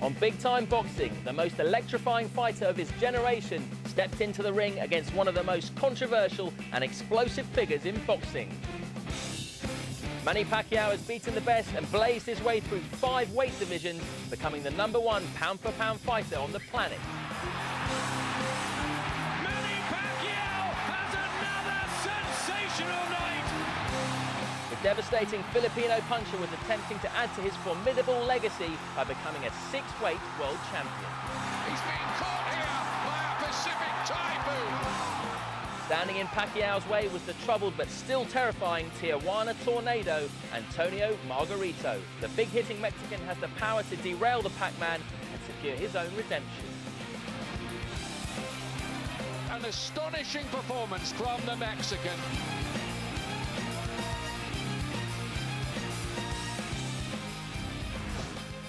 On Big Time Boxing, the most electrifying fighter of his generation stepped into the ring against one of the most controversial and explosive figures in boxing. Manny Pacquiao has beaten the best and blazed his way through 5 weight divisions, becoming the #1 pound-for-pound fighter on the planet. Manny Pacquiao has another sensational night! The devastating Filipino puncher was attempting to add to his formidable legacy by becoming a 6-weight world champion. He's being caught here by a Pacific typhoon! Standing in Pacquiao's way was the troubled but still terrifying Tijuana Tornado, Antonio Margarito. The big-hitting Mexican has the power to derail the Pac-Man and secure his own redemption. An astonishing performance from the Mexican.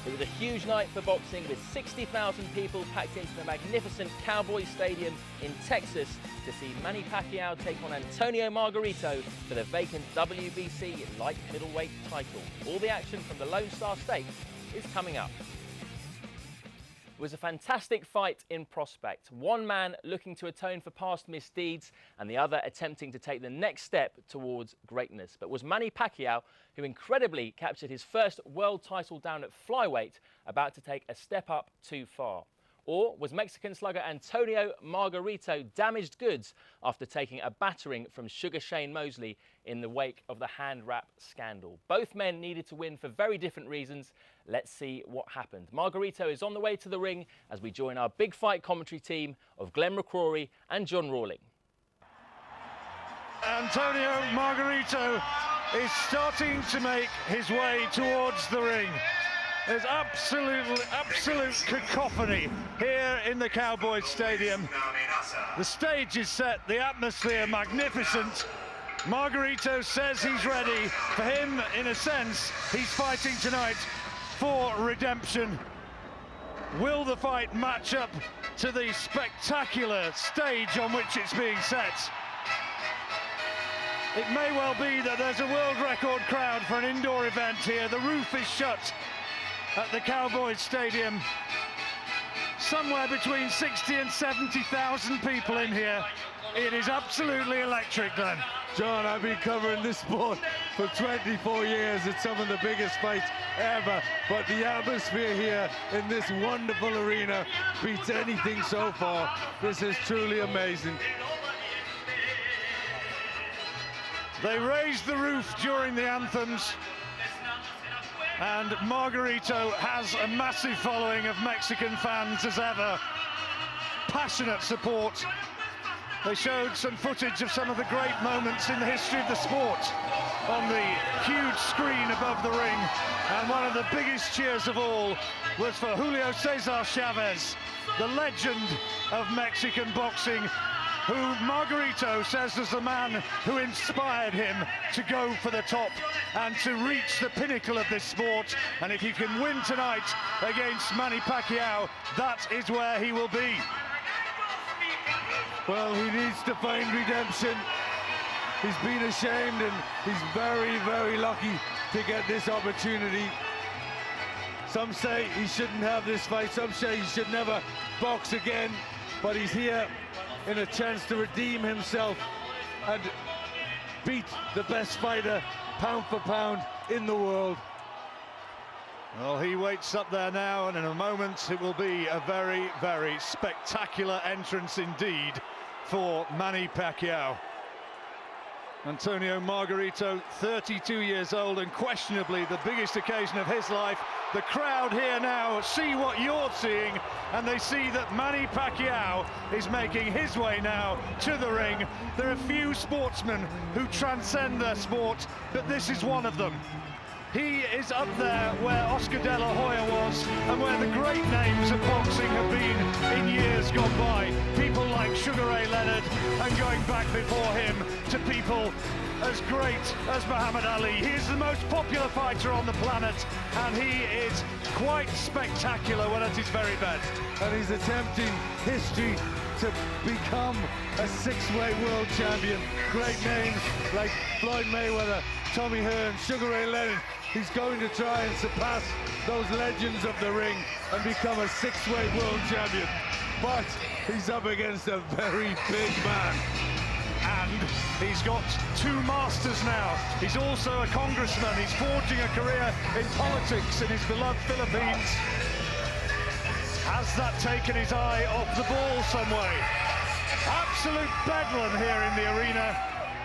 It was a huge night for boxing, with 60,000 people packed into the magnificent Cowboys Stadium in Texas to see Manny Pacquiao take on Antonio Margarito for the vacant WBC light middleweight title. All the action from the Lone Star State is coming up. It was a fantastic fight in prospect. One man looking to atone for past misdeeds and the other attempting to take the next step towards greatness. But was Manny Pacquiao, who incredibly captured his first world title down at flyweight, about to take a step up too far? Or was Mexican slugger Antonio Margarito damaged goods after taking a battering from Sugar Shane Mosley in the wake of the hand wrap scandal? Both men needed to win for very different reasons. Let's see what happened. Margarito is on the way to the ring as we join our big fight commentary team of Glenn McCrory and John Rawling. Antonio Margarito is starting to make his way towards the ring. There's absolute cacophony here in the Cowboys Stadium. The stage is set, the atmosphere magnificent. Margarito says he's ready. For him, in a sense, he's fighting tonight for redemption. Will the fight match up to the spectacular stage on which it's being set? It may well be that there's a world record crowd for an indoor event here. The roof is shut at the Cowboys Stadium. Somewhere between 60 and 70,000 people in here. It is absolutely electric, Glenn. John, I've been covering this sport for 24 years. It's some of the biggest fights ever. But the atmosphere here in this wonderful arena beats anything so far. This is truly amazing. They raised the roof during the anthems. And Margarito has a massive following of Mexican fans as ever. Passionate support. They showed some footage of some of the great moments in the history of the sport on the huge screen above the ring. And one of the biggest cheers of all was for Julio Cesar Chavez, the legend of Mexican boxing, who Margarito says was the man who inspired him to go for the top and to reach the pinnacle of this sport. And if he can win tonight against Manny Pacquiao, that is where he will be. Well, he needs to find redemption. He's been ashamed and he's very, very lucky to get this opportunity. Some say he shouldn't have this fight. Some say he should never box again. But he's here in a chance to redeem himself and beat the best fighter pound for pound in the world. Well, he waits up there now, and in a moment it will be a very, very spectacular entrance indeed for Manny Pacquiao. Antonio Margarito, 32 years old, and questionably the biggest occasion of his life. The crowd here now see what you're seeing, and they see that Manny Pacquiao is making his way now to the ring. There are few sportsmen who transcend their sport, but this is one of them. He is up there where Oscar De La Hoya was, and where the great names of boxing have been in years gone by. People like Sugar Ray Leonard, and going back before him to people as great as Muhammad Ali. He is the most popular fighter on the planet, and he is quite spectacular when at his very best. And he's attempting history to become a 6-weight world champion. Great names like Floyd Mayweather, Tommy Hearn, Sugar Ray Leonard, He's going to try and surpass those legends of the ring and become a six-weight world champion. But he's up against a very big man. And he's got two masters now. He's also a congressman. He's forging a career in politics in his beloved Philippines. Has that taken his eye off the ball some way? Absolute bedlam here in the arena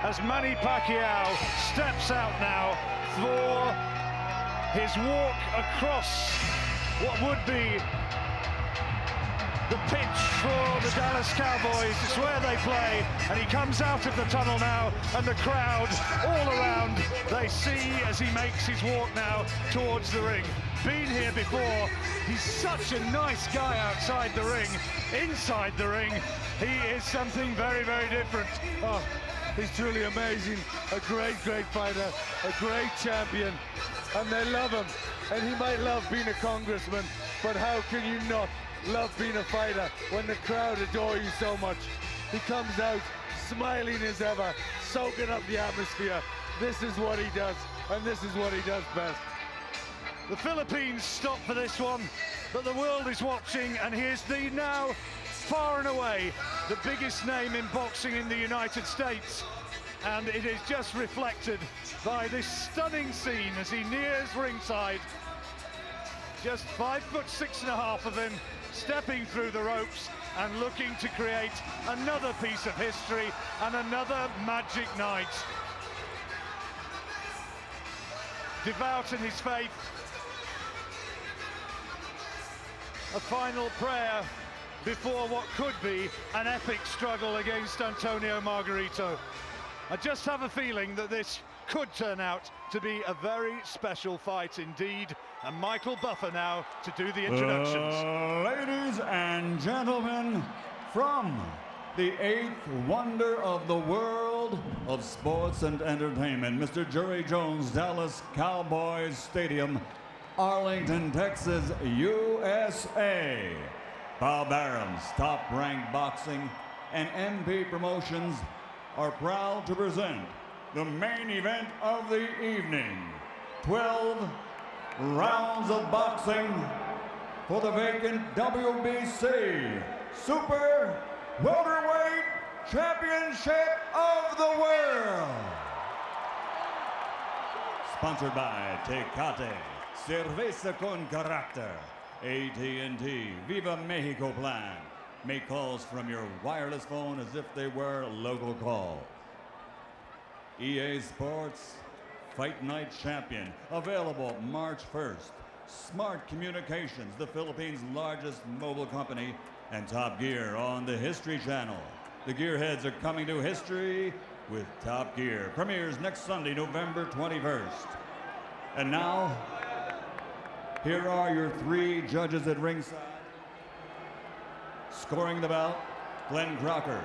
as Manny Pacquiao steps out now for his walk across what would be the pitch for the Dallas Cowboys. It's where they play, and he comes out of the tunnel now, and the crowd all around, they see as he makes his walk now towards the ring. Been here before. He's such a nice guy outside the ring. Inside the ring, he is something very, very different. Oh, he's truly amazing. A great, great fighter, a great champion, and they love him. And he might love being a congressman, but how can you not love being a fighter when the crowd adore you so much? He comes out smiling as ever, soaking up the atmosphere. This is what he does, and this is what he does best. The Philippines stopped for this one, but the world is watching, and here's the now, far and away, the biggest name in boxing in the United States. And it is just reflected by this stunning scene as he nears ringside. Just 5'6.5" of him, stepping through the ropes and looking to create another piece of history and another magic night. Devout in his faith. A final prayer before what could be an epic struggle against Antonio Margarito. I just have a feeling that this could turn out to be a very special fight indeed. And Michael Buffer now to do the introductions. Ladies and gentlemen, from the eighth wonder of the world of sports and entertainment, Mr. Jerry Jones, Dallas Cowboys Stadium, Arlington, Texas, USA. Bob Arum's Top Rank Boxing and MP Promotions are proud to present the main event of the evening. 12 rounds of boxing for the vacant WBC Super Welterweight Championship of the World. Sponsored by Tecate, Cerveza con Carácter, AT&T, Viva Mexico Plan. Make calls from your wireless phone as if they were local calls. EA Sports Fight Night Champion, available March 1st. Smart Communications, the Philippines' largest mobile company, and Top Gear on the History Channel. The Gearheads are coming to history with Top Gear. Premieres next Sunday, November 21st. And now, here are your three judges at ringside. Scoring the bout, Glenn Crocker,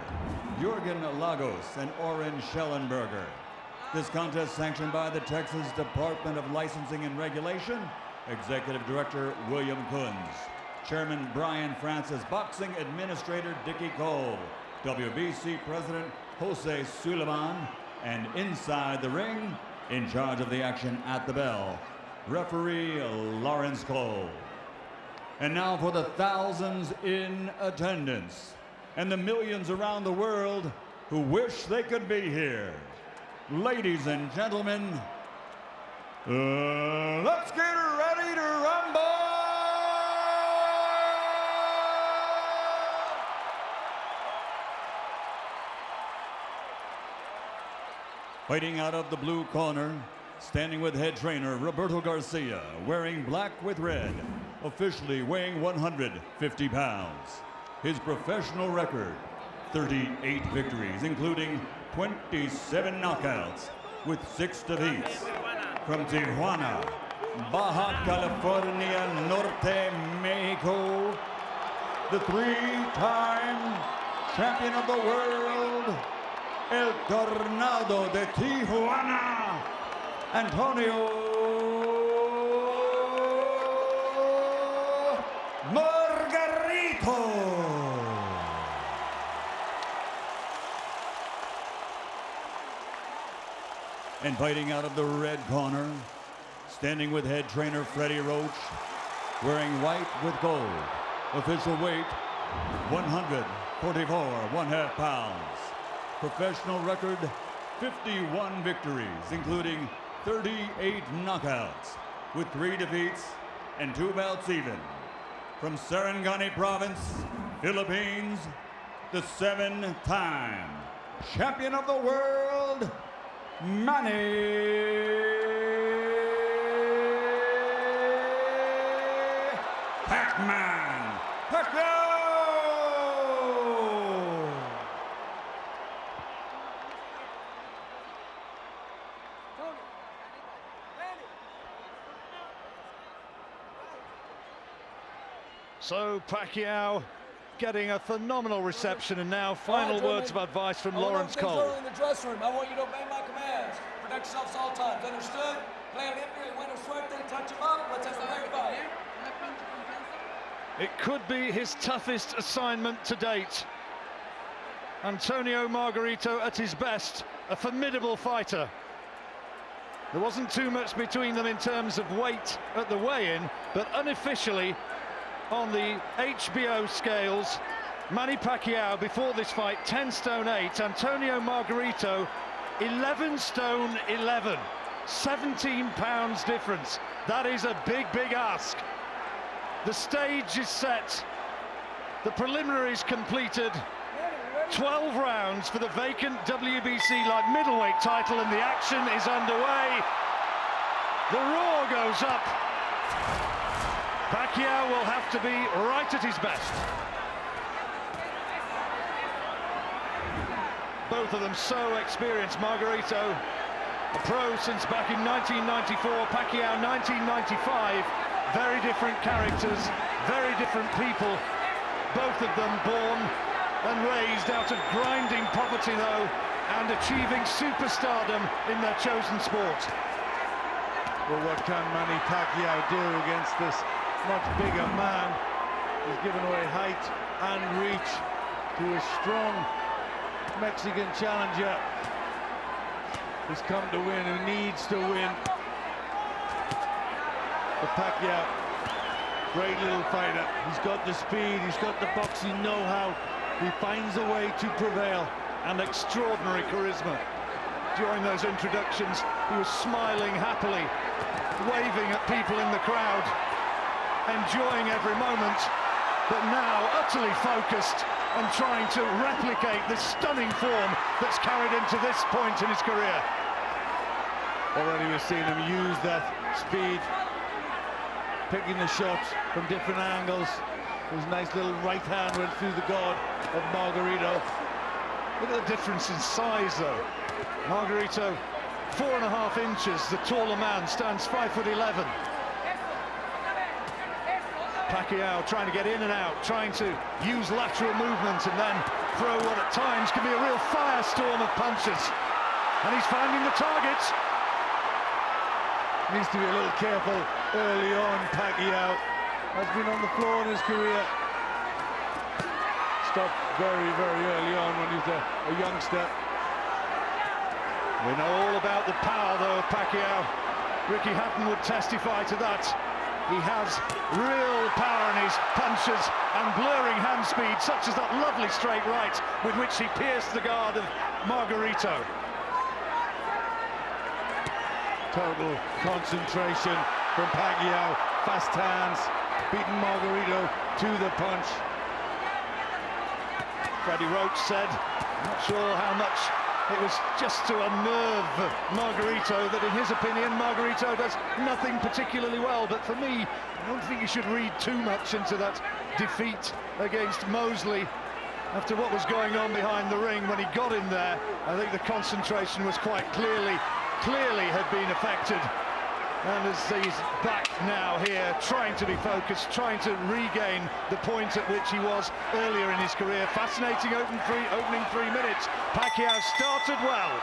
Jürgen Lagos, and Oren Schellenberger. This contest sanctioned by the Texas Department of Licensing and Regulation, Executive Director William Kunz, Chairman Brian Francis, Boxing Administrator Dickie Cole, WBC President Jose Suleiman, and inside the ring, in charge of the action at the bell, referee Lawrence Cole. And now for the thousands in attendance and the millions around the world who wish they could be here. Ladies and gentlemen, let's get ready to rumble! Fighting out of the blue corner, standing with head trainer Roberto Garcia, wearing black with red, officially weighing 150 pounds. His professional record, 38 victories, including 27 knockouts with 6 defeats. From Tijuana, Baja California Norte, Mexico, the 3-time champion of the world, El Tornado de Tijuana, Antonio Margarito. And fighting out of the red corner, Standing with head trainer Freddie Roach, wearing white with gold. Official weight, 144 1/2 pounds. Professional record, 51 victories, including 38 knockouts, with 3 defeats and 2 bouts even. From Sarangani Province, Philippines, the 7-time champion of the world, Manny Pacquiao! So Pacquiao getting a phenomenal reception, and now final words of advice from Lawrence Cole. In the dressing room, I want you to obey my commands. Protect yourselves at all times. Understood? Play an impact, win or sweat, then touch him up. Let's have a great fight. It could be his toughest assignment to date. Antonio Margarito at his best, a formidable fighter. There wasn't too much between them in terms of weight at the weigh-in, but unofficially on the HBO scales, Manny Pacquiao before this fight 10 stone 8, Antonio Margarito 11 stone 11, 17 pounds difference. That is a big ask. The stage is set, the preliminaries completed, 12 rounds for the vacant WBC light middleweight title, and the action is underway. The roar goes up. Pacquiao will have to be right at his best. Both of them so experienced. Margarito, a pro since back in 1994, Pacquiao 1995. Very different characters, very different people. Both of them born and raised out of grinding poverty though, and achieving superstardom in their chosen sport. Well, what can Manny Pacquiao do against this much bigger man? He's given away height and reach to a strong Mexican challenger who's come to win, who needs to win. But Pacquiao, great little fighter. He's got the speed, he's got the boxing know-how. He finds a way to prevail. And extraordinary charisma. During those introductions, he was smiling happily, waving at people in the crowd, enjoying every moment, but now utterly focused and trying to replicate this stunning form that's carried him to this point in his career. Already we've seen him use that speed, picking the shots from different angles. His nice little right hand went through the guard of Margarito. Look at the difference in size though. Margarito, 4.5 inches, the taller man, stands 5'11". Pacquiao trying to get in and out, trying to use lateral movement and then throw what at times can be a real firestorm of punches. And he's finding the targets. Needs to be a little careful early on. Pacquiao has been on the floor in his career. Stopped very early on when he was a youngster. We know all about the power though of Pacquiao. Ricky Hatton would testify to that. He has real power in his punches and blurring hand speed, such as that lovely straight right with which he pierced the guard of Margarito. Total concentration from Pacquiao. Fast hands, beating Margarito to the punch. Freddie Roach said, I'm not sure how much it was just to unnerve Margarito, that in his opinion Margarito does nothing particularly well, but for me I don't think you should read too much into that defeat against Mosley. After what was going on behind the ring when he got in there, I think the concentration was quite clearly had been affected. And as he's back now here, trying to be focused, trying to regain the point at which he was earlier in his career. Fascinating opening 3 minutes. Pacquiao started well.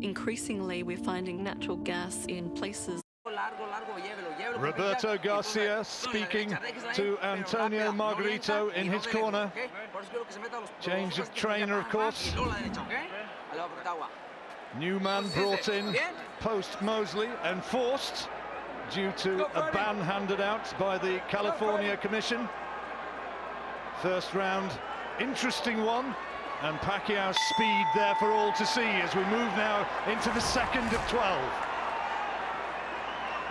Increasingly, we're finding natural gas in places. Largo, llévelo. Roberto Garcia speaking to Antonio Margarito in his corner. Change of trainer, of course. New man brought in post Mosley, enforced due to a ban handed out by the California Commission. First round, interesting one, and Pacquiao's speed there for all to see as we move now into the second of 12.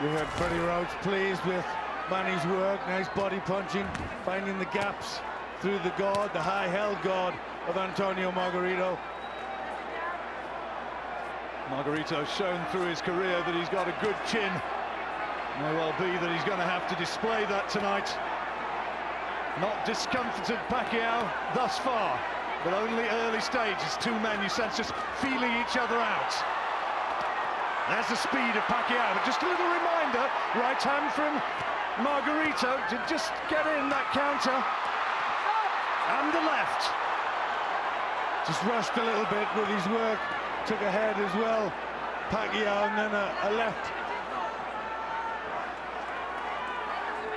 We heard Freddie Roach pleased with Manny's work, nice body punching, finding the gaps through the guard, the high-held guard of Antonio Margarito. Margarito's shown through his career that he's got a good chin. May well be that he's going to have to display that tonight. Not discomforted Pacquiao thus far, but only early stages. Two men, you sense, just feeling each other out. There's the speed of Pacquiao, but just a little reminder, right hand from Margarito to just get in that counter. And the left. Just rushed a little bit with his work, took a head as well, Pacquiao, and then a left.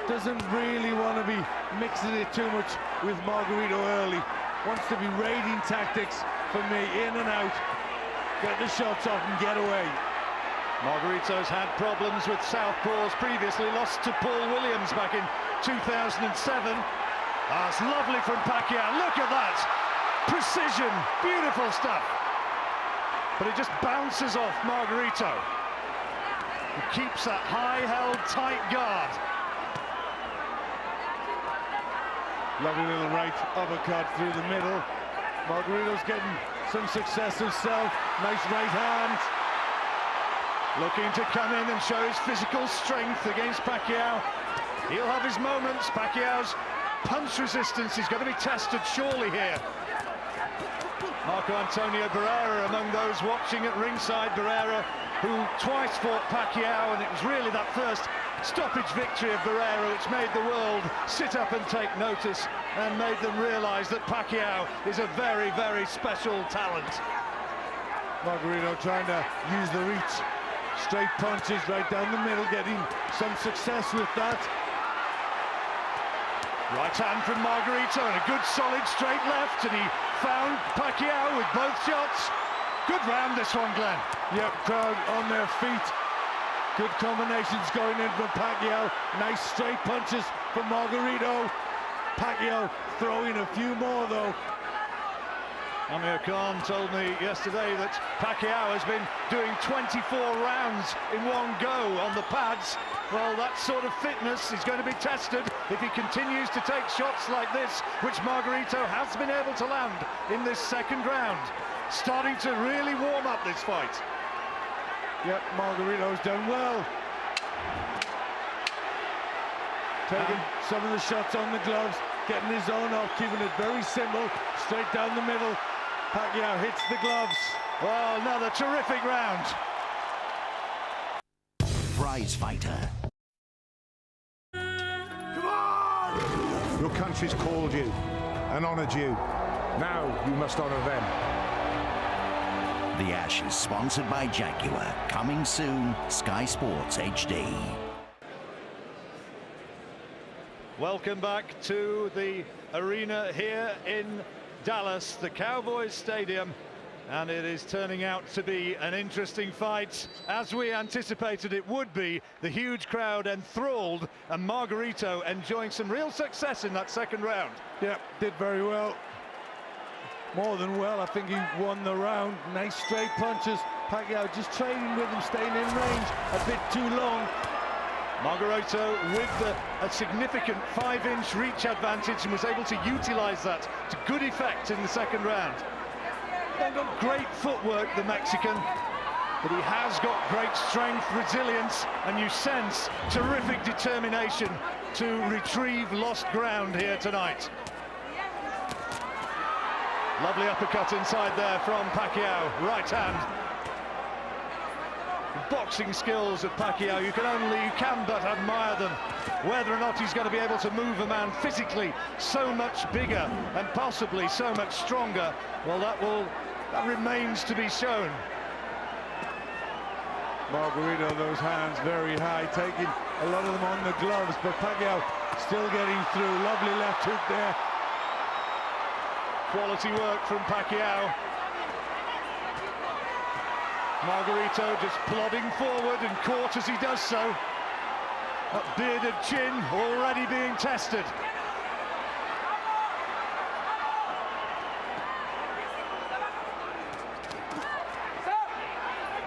Doesn't really want to be mixing it too much with Margarito early. Wants to be raiding tactics for me, in and out, get the shots off and get away. Margarito's had problems with southpaws previously, lost to Paul Williams back in 2007. That's lovely from Pacquiao, look at that! Precision, beautiful stuff. But it just bounces off Margarito. He keeps that high-held tight guard. Lovely little right uppercut through the middle. Margarito's getting some success himself. Nice right hand. Looking to come in and show his physical strength against Pacquiao. He'll have his moments. Pacquiao's punch resistance is going to be tested surely here. Marco Antonio Barrera among those watching at ringside. Barrera, who twice fought Pacquiao, and it was really that first stoppage victory of Barrera which made the world sit up and take notice and made them realise that Pacquiao is a very, very special talent. Margarito trying to use the reach. Straight punches right down the middle, getting some success with that. Right hand from Margarito and a good solid straight left, and he found Pacquiao with both shots. Good round this one, Glenn. Yep, crowd on their feet. Good combinations going in from Pacquiao. Nice straight punches from Margarito. Pacquiao throwing a few more though. Amir Khan told me yesterday that Pacquiao has been doing 24 rounds in one go on the pads. Well, that sort of fitness is going to be tested if he continues to take shots like this, which Margarito has been able to land in this second round. Starting to really warm up this fight. Yep, Margarito's done well. Taking some of the shots on the gloves, getting his own off, keeping it very simple, straight down the middle. Pacquiao hits the gloves. Well, another terrific round. Prize fighter. Come on! Your country's called you and honoured you. Now you must honour them. The Ash is sponsored by Jaguar. Coming soon, Sky Sports HD. Welcome back to the arena here in Dallas, the Cowboys Stadium, and it is turning out to be an interesting fight, as we anticipated it would be. The huge crowd enthralled, and Margarito enjoying some real success in that second round. Yep, did very well. More than well, I think he won the round. Nice straight punches. Pacquiao just trading with him, staying in range a bit too long. Margarito with a significant 5-inch reach advantage and was able to utilize that to good effect in the second round. They've got great footwork, the Mexican, but he has got great strength, resilience, and you sense terrific determination to retrieve lost ground here tonight. Lovely uppercut inside there from Pacquiao, right hand. The boxing skills of Pacquiao, you can but admire them. Whether or not he's going to be able to move a man physically so much bigger and possibly so much stronger, well, that remains to be shown. Margarito, those hands very high, taking a lot of them on the gloves, but Pacquiao still getting through. Lovely left hook there. Quality work from Pacquiao. Margarito just plodding forward and caught as he does so. That bearded chin already being tested.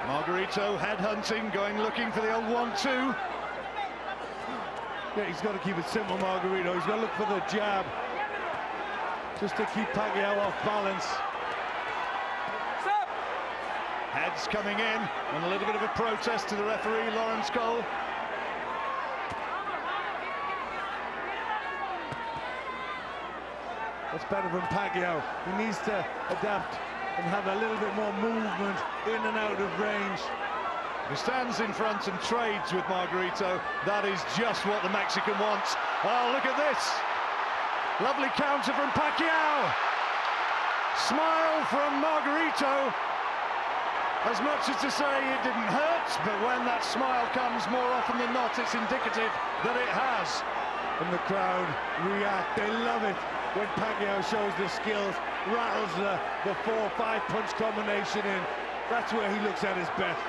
Margarito headhunting, going looking for the old 1-2. Yeah, he's got to keep it simple, Margarito. He's got to look for the jab, just to keep Pacquiao off balance. Heads coming in, and a little bit of a protest to the referee, Lawrence Cole. That's better from Pacquiao. He needs to adapt and have a little bit more movement in and out of range. He stands in front and trades with Margarito. That is just what the Mexican wants. Oh, look at this. Lovely counter from Pacquiao. Smile from Margarito. As much as to say it didn't hurt, but when that smile comes, more often than not, it's indicative that it has. And the crowd react. They love it when Pacquiao shows the skills, rattles the 4-5 punch combination in. That's where he looks at his best.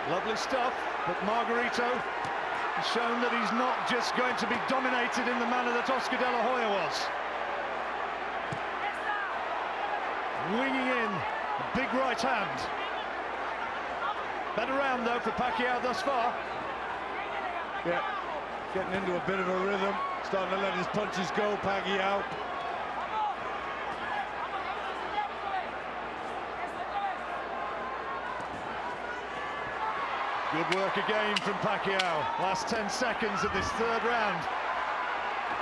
Lovely stuff, but Margarito has shown that he's not just going to be dominated in the manner that Oscar De La Hoya was. Winging in, a big right hand. Better round though for Pacquiao thus far. Yeah, getting into a bit of a rhythm, starting to let his punches go, Pacquiao. Good work again from Pacquiao. Last 10 seconds of this third round.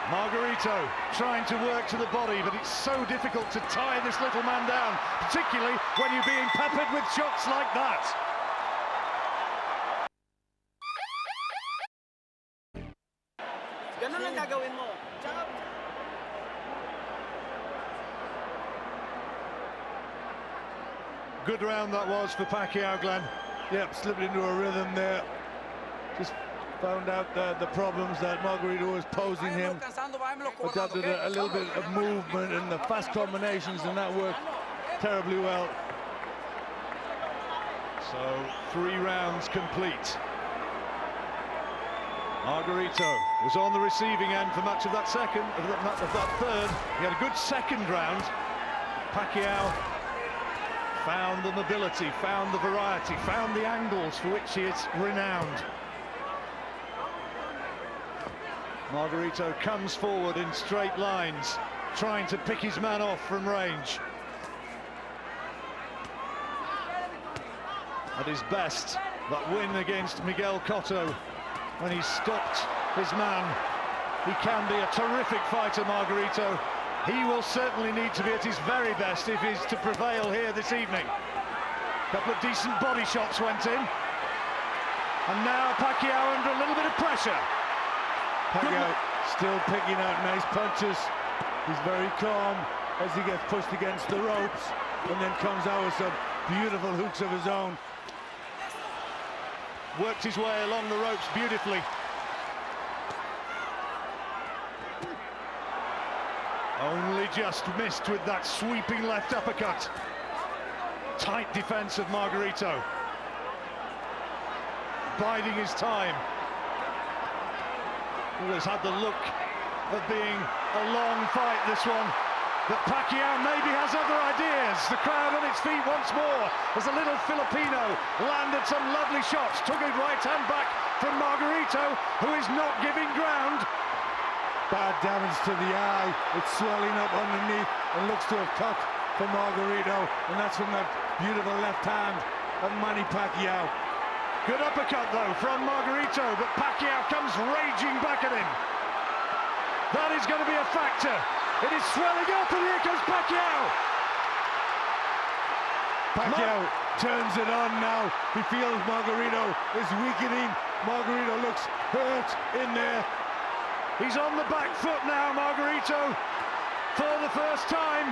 Margarito trying to work to the body, but it's so difficult to tie this little man down, particularly when you're being peppered with shots like that. Ganun lang gagawin mo. Good round that was for Pacquiao, Glenn. Yep, slipped into a rhythm there. Just found out the problems that Margarito was posing him. Adapted a little bit of movement and the fast combinations, and that worked terribly well. So 3 rounds complete. Margarito was on the receiving end for much of that second, of that third. He had a good second round. Pacquiao found the mobility, found the variety, found the angles for which he is renowned. Margarito comes forward in straight lines, trying to pick his man off from range. At his best, that win against Miguel Cotto, when he stopped his man. He can be a terrific fighter, Margarito. He will certainly need to be at his very best if he's to prevail here this evening. A couple of decent body shots went in. And now Pacquiao under a little bit of pressure. Pacquiao still picking out nice punches. He's very calm as he gets pushed against the ropes and then comes out with some beautiful hooks of his own. Worked his way along the ropes beautifully. Only just missed with that sweeping left uppercut. Tight defense of Margarito. Biding his time. Always had the look of being a long fight, this one. But Pacquiao maybe has other ideas. The crowd on its feet once more as the little Filipino landed some lovely shots. Took a right hand back from Margarito, who is not giving ground. Bad damage to the eye. It's swelling up underneath and looks to have cut for Margarito. And that's from that beautiful left hand of Manny Pacquiao. Good uppercut though from Margarito, but Pacquiao comes raging back at him. That is going to be a factor. It is swelling up, and here comes Pacquiao. Pacquiao turns it on now. He feels Margarito is weakening. Margarito looks hurt in there. He's on the back foot now, Margarito, for the first time.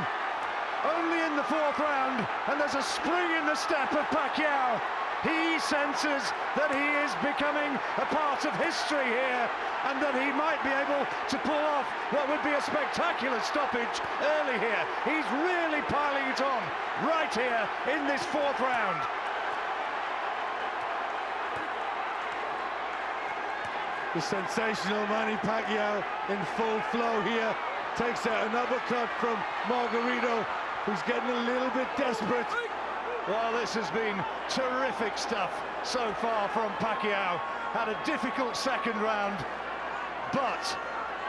Only in the 4th round, and there's a spring in the step of Pacquiao. He senses that he is becoming a part of history here, and that he might be able to pull off what would be a spectacular stoppage early here. He's really piling it on right here in this fourth round. The sensational Manny Pacquiao in full flow here. Takes out an uppercut from Margarito, who's getting a little bit desperate. Well, this has been terrific stuff so far from Pacquiao. Had a difficult second round, but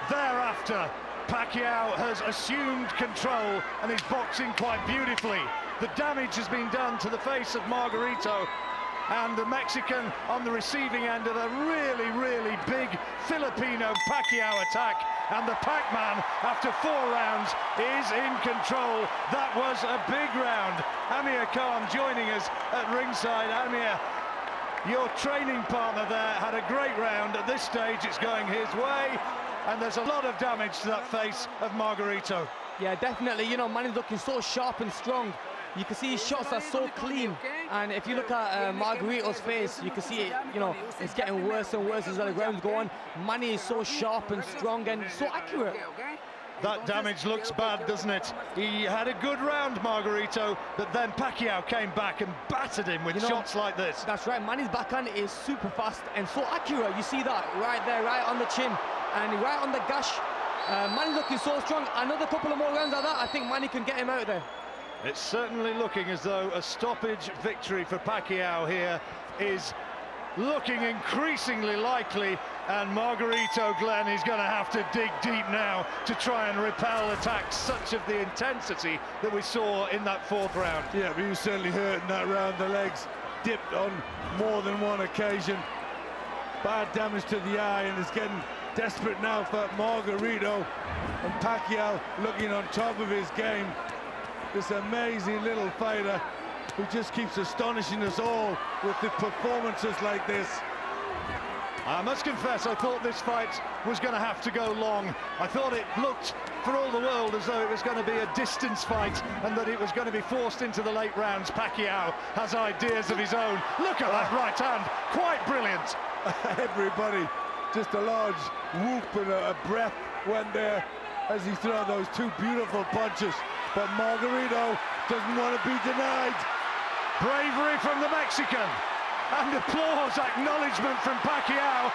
thereafter, Pacquiao has assumed control and is boxing quite beautifully. The damage has been done to the face of Margarito, and the Mexican on the receiving end of a really, really big Filipino Pacquiao attack. And the Pac-Man, after 4 rounds, is in control. That was a big round. Amir Khan joining us at ringside. Amir, your training partner there had a great round. At this stage, it's going his way, and there's a lot of damage to that face of Margarito. Yeah, definitely. You know, Manny's looking so sharp and strong. You can see his shots are so clean, and if you look at Margarito's face, you can see it, you know, it's getting worse and worse as the rounds go on. Manny is so sharp and strong and so accurate. That damage looks bad, doesn't it? He had a good round, Margarito, but then Pacquiao came back and battered him with shots like this. That's right, Manny's backhand is super fast and so accurate. You see that right there, right on the chin and right on the gash. Manny's looking so strong. Another couple of more rounds like that, I think Manny can get him out there. It's certainly looking as though a stoppage victory for Pacquiao here is looking increasingly likely, and Margarito, Glenn, is going to have to dig deep now to try and repel attacks such of the intensity that we saw in that 4th round. Yeah, but he was certainly hurt in that round. The legs dipped on more than one occasion. Bad damage to the eye, and it's getting desperate now for Margarito, and Pacquiao looking on top of his game. This amazing little fighter who just keeps astonishing us all with the performances like this. I must confess, I thought this fight was going to have to go long. I thought it looked, for all the world, as though it was going to be a distance fight and that it was going to be forced into the late rounds. Pacquiao has ideas of his own. Look at that right hand, quite brilliant. Everybody, just a large whoop and a breath went there as he threw those 2 beautiful punches. But Margarito doesn't want to be denied. Bravery from the Mexican, and applause, acknowledgement from Pacquiao,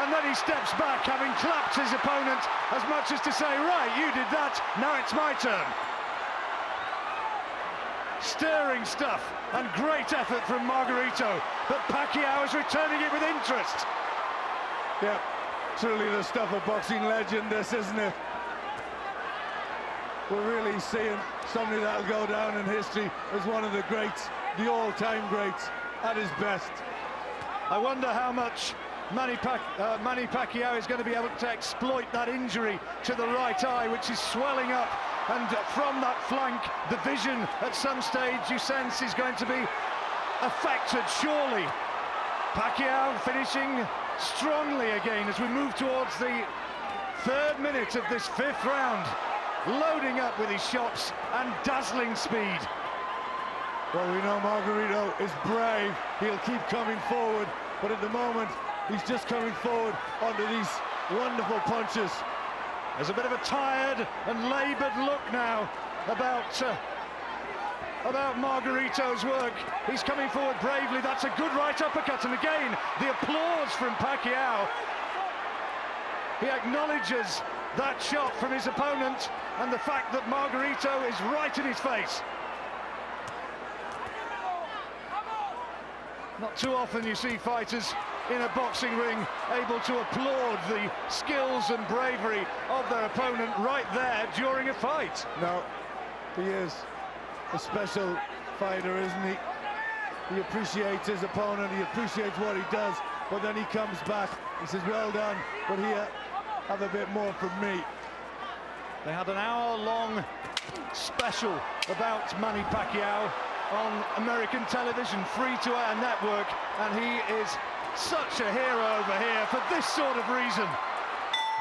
and then he steps back, having clapped his opponent as much as to say, right, you did that, now it's my turn. Stirring stuff and great effort from Margarito, but Pacquiao is returning it with interest. Yeah, truly the stuff of boxing legend, this, isn't it? We're really seeing somebody that'll go down in history as one of the greats, the all-time greats, at his best. I wonder how much Manny Pacquiao is going to be able to exploit that injury to the right eye, which is swelling up, and from that flank, the vision at some stage you sense is going to be affected, surely. Pacquiao finishing strongly again as we move towards the 3rd minute of this 5th round. Loading up with his shots and dazzling speed. Well, we know Margarito is brave. He'll keep coming forward, but at the moment, he's just coming forward onto these wonderful punches. There's a bit of a tired and laboured look now about Margarito's work. He's coming forward bravely. That's a good right uppercut, and again, the applause from Pacquiao. He acknowledges that shot from his opponent and the fact that Margarito is right in his face. Not too often you see fighters in a boxing ring able to applaud the skills and bravery of their opponent right there during a fight. No, he is a special fighter, isn't he? He appreciates his opponent, he appreciates what he does, but then he comes back, he says, well done, but here, have a bit more from me. They had an hour-long special about Manny Pacquiao on American television, free-to-air network, and he is such a hero over here for this sort of reason.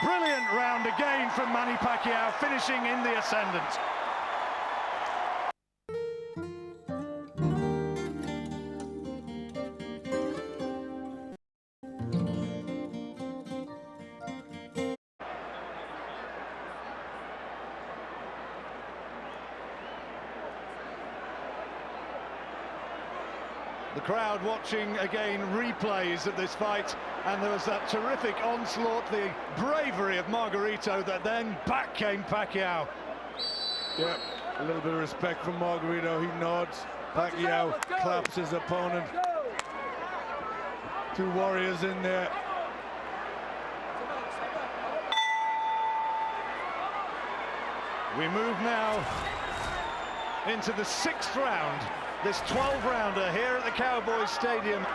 Brilliant round again from Manny Pacquiao, finishing in the ascendant. The crowd watching again replays of this fight, and there was that terrific onslaught, the bravery of Margarito, that then back came Pacquiao. Yeah, a little bit of respect from Margarito. He nods. Pacquiao claps his opponent. Two warriors in there. We move now into the 6th round, this 12-rounder here at the Cowboys Stadium.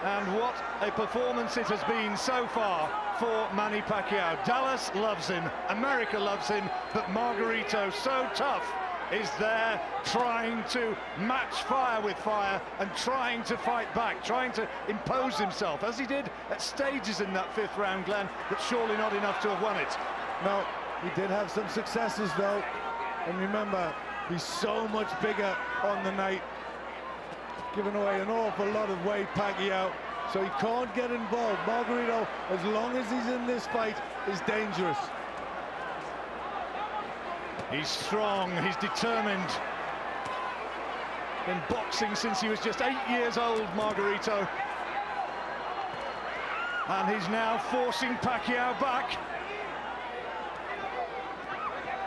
And what a performance it has been so far for Manny Pacquiao. Dallas loves him, America loves him, but Margarito, so tough, is there trying to match fire with fire and trying to fight back, trying to impose himself, as he did at stages in that 5th round, Glenn, but surely not enough to have won it. No, he did have some successes though, and remember, he's so much bigger on the night, giving away an awful lot of weight, Pacquiao, so he can't get involved. Margarito, as long as he's in this fight, is dangerous. He's strong, he's determined. In boxing since he was just 8 years old, Margarito. And he's now forcing Pacquiao back.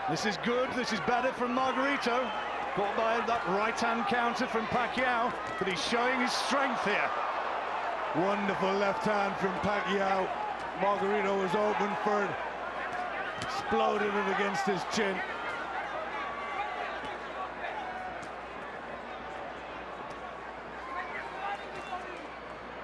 This is good, this is better from Margarito. Caught by that right-hand counter from Pacquiao, but he's showing his strength here. Wonderful left hand from Pacquiao. Margarito was open for it. Exploded it against his chin.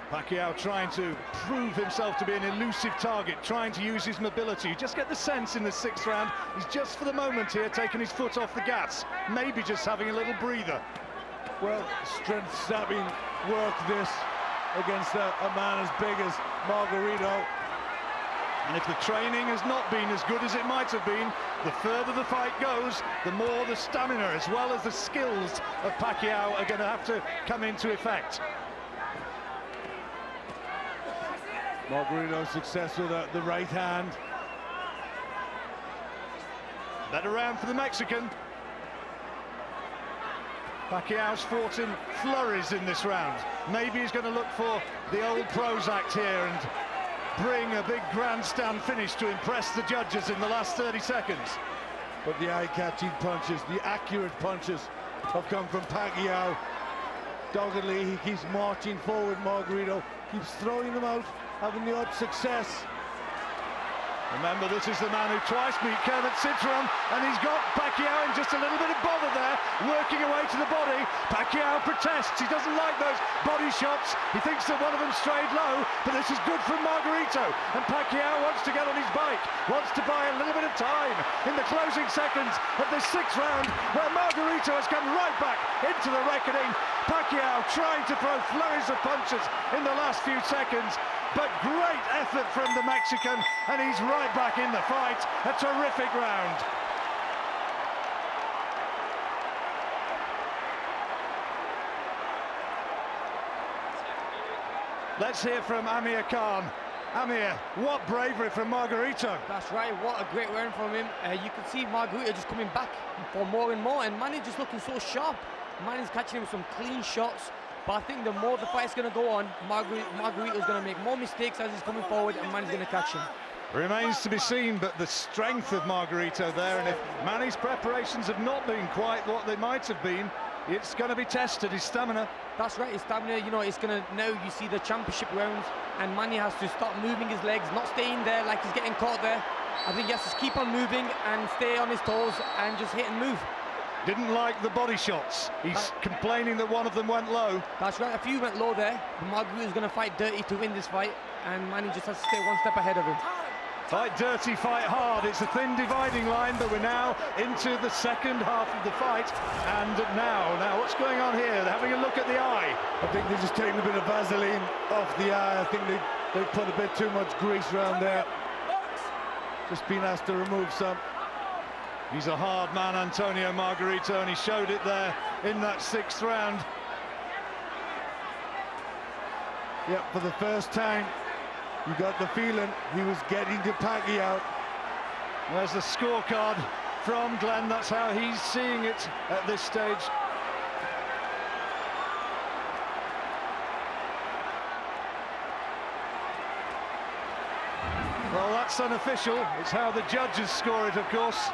Pacquiao trying to prove himself to be an elusive target, trying to use his mobility. You just get the sense in the 6th round, he's just for the moment here taking his foot off the gas, maybe just having a little breather. Well, strength stabbing work this against a man as big as Margarito. And if the training has not been as good as it might have been, the further the fight goes, the more the stamina as well as the skills of Pacquiao are going to have to come into effect. Margarito success with the right hand. Better round for the Mexican. Pacquiao's fought in flurries in this round. Maybe he's going to look for the old Prozac here and bring a big grandstand finish to impress the judges in the last 30 seconds. But the eye-catching punches, the accurate punches have come from Pacquiao. Doggedly, he keeps marching forward, Margarito keeps throwing them out, having the odd success. Remember, this is the man who twice beat Kermit Citron, and he's got Pacquiao in just a little bit of bother there, working away to the body. Pacquiao protests, he doesn't like those body shots, he thinks that one of them strayed low, but this is good from Margarito, and Pacquiao wants to get on his bike, wants to buy a little bit of time in the closing seconds of this 6th round, where Margarito has come right back into the reckoning. Pacquiao trying to throw flurries of punches in the last few seconds, but great effort from the Mexican, and he's right back in the fight. A terrific round. Let's hear from Amir Khan. Amir, what bravery from Margarito. That's right, what a great round from him. You can see Margarito just coming back for more and more, and Manny just looking so sharp. Manny's catching him with some clean shots. But I think the more the fight's going to go on, Margarito's going to make more mistakes as he's coming forward, and Manny's going to catch him. Remains to be seen, but the strength of Margarito there, and if Manny's preparations have not been quite what they might have been, it's going to be tested, his stamina. That's right, his stamina, you know, it's going to, now you see the championship rounds, and Manny has to start moving his legs, not staying there like he's getting caught there. I think he has to keep on moving and stay on his toes and just hit and move. Didn't like the body shots. He's complaining that one of them went low. That's right, a few went low there. Margarito's going to fight dirty to win this fight, and Manny just has to stay one step ahead of him. Fight dirty, fight hard. It's a thin dividing line, but we're now into the 2nd half of the fight. And now what's going on here? They're having a look at the eye. I think they're just taking a bit of Vaseline off the eye. I think they put a bit too much grease around there. Just been asked to remove some. He's a hard man, Antonio Margarito, and he showed it there in that 6th round. Yep, for the first time, you got the feeling he was getting to Pacquiao. There's the scorecard from Glenn. That's how he's seeing it at this stage. Well, that's unofficial. It's how the judges score it, of course.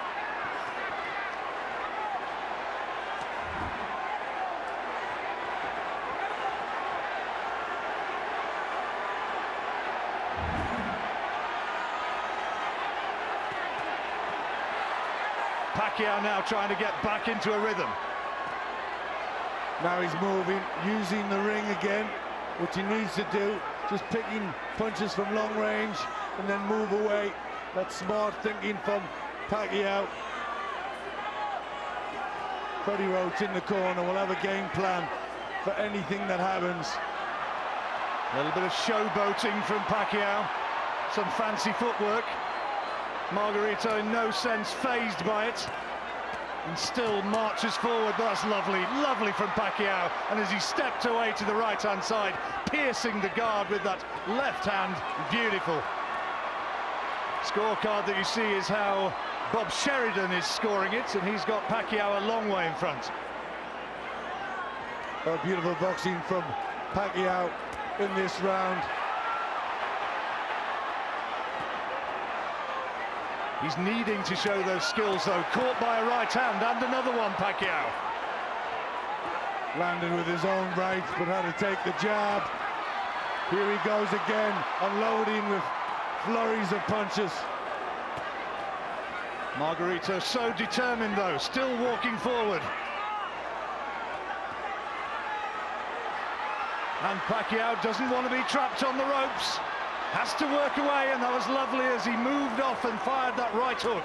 Pacquiao now trying to get back into a rhythm. Now he's moving, using the ring again, which he needs to do. Just picking punches from long range and then move away. That's smart thinking from Pacquiao. Freddie Roach in the corner will have a game plan for anything that happens. A little bit of showboating from Pacquiao. Some fancy footwork. Margarito in no sense fazed by it, and still marches forward. That's lovely, lovely from Pacquiao. And as he stepped away to the right-hand side, piercing the guard with that left hand, beautiful. Scorecard that you see is how Bob Sheridan is scoring it, and he's got Pacquiao a long way in front. Oh, beautiful boxing from Pacquiao in this round. He's needing to show those skills, though. Caught by a right hand, and another one, Pacquiao. Landed with his own right, but had to take the jab. Here he goes again, unloading with flurries of punches. Margarito so determined, though, still walking forward. And Pacquiao doesn't want to be trapped on the ropes. Has to work away, and that was lovely as he moved off and fired that right hook.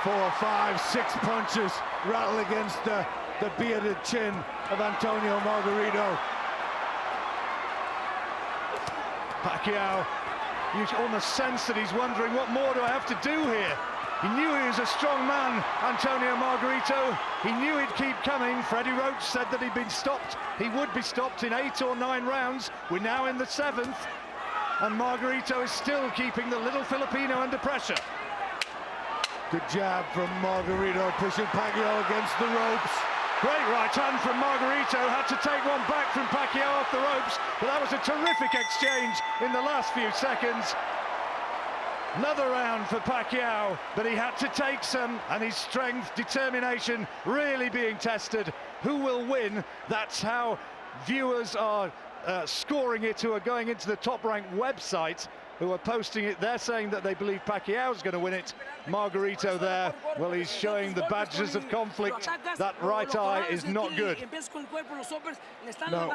4, 5, 6 punches rattle against the bearded chin of Antonio Margarito. Pacquiao, you almost sense that he's wondering, what more do I have to do here? He knew he was a strong man, Antonio Margarito. He knew he'd keep coming. Freddie Roach said that he'd been stopped. He would be stopped in 8 or 9 rounds. We're now in the 7th. And Margarito is still keeping the little Filipino under pressure. Good jab from Margarito, pushing Pacquiao against the ropes. Great right hand from Margarito, had to take one back from Pacquiao off the ropes, but that was a terrific exchange in the last few seconds. Another round for Pacquiao, but he had to take some, and his strength, determination really being tested. Who will win? That's how viewers are scoring it, who are going into the top-ranked website, who are posting it. They're saying that they believe Pacquiao's going to win it. Margarito there, well, he's showing the badges of conflict. That right eye is not good. No,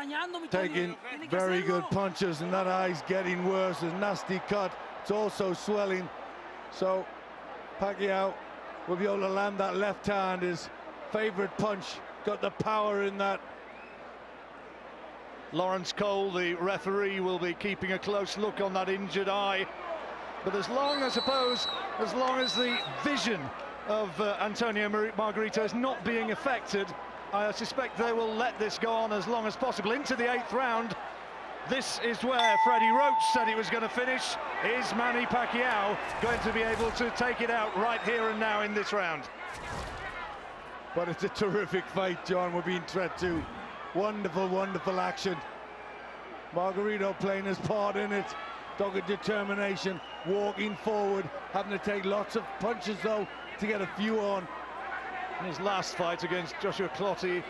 taking very good punches, and that eye's getting worse. A nasty cut. It's also swelling. So Pacquiao will be able to land that left hand, his favorite punch. Got the power in that. Lawrence Cole, the referee, will be keeping a close look on that injured eye. But as long as the vision of Antonio Margarito is not being affected, I suspect they will let this go on as long as possible. Into the 8th round. This is where Freddie Roach said he was going to finish. Is Manny Pacquiao going to be able to take it out right here and now in this round? But it's a terrific fight, John. We're being tread to. Wonderful, wonderful action. Margarito playing his part in it. Dogged determination, walking forward, having to take lots of punches, though, to get a few on. In his last fight against Joshua Clottey,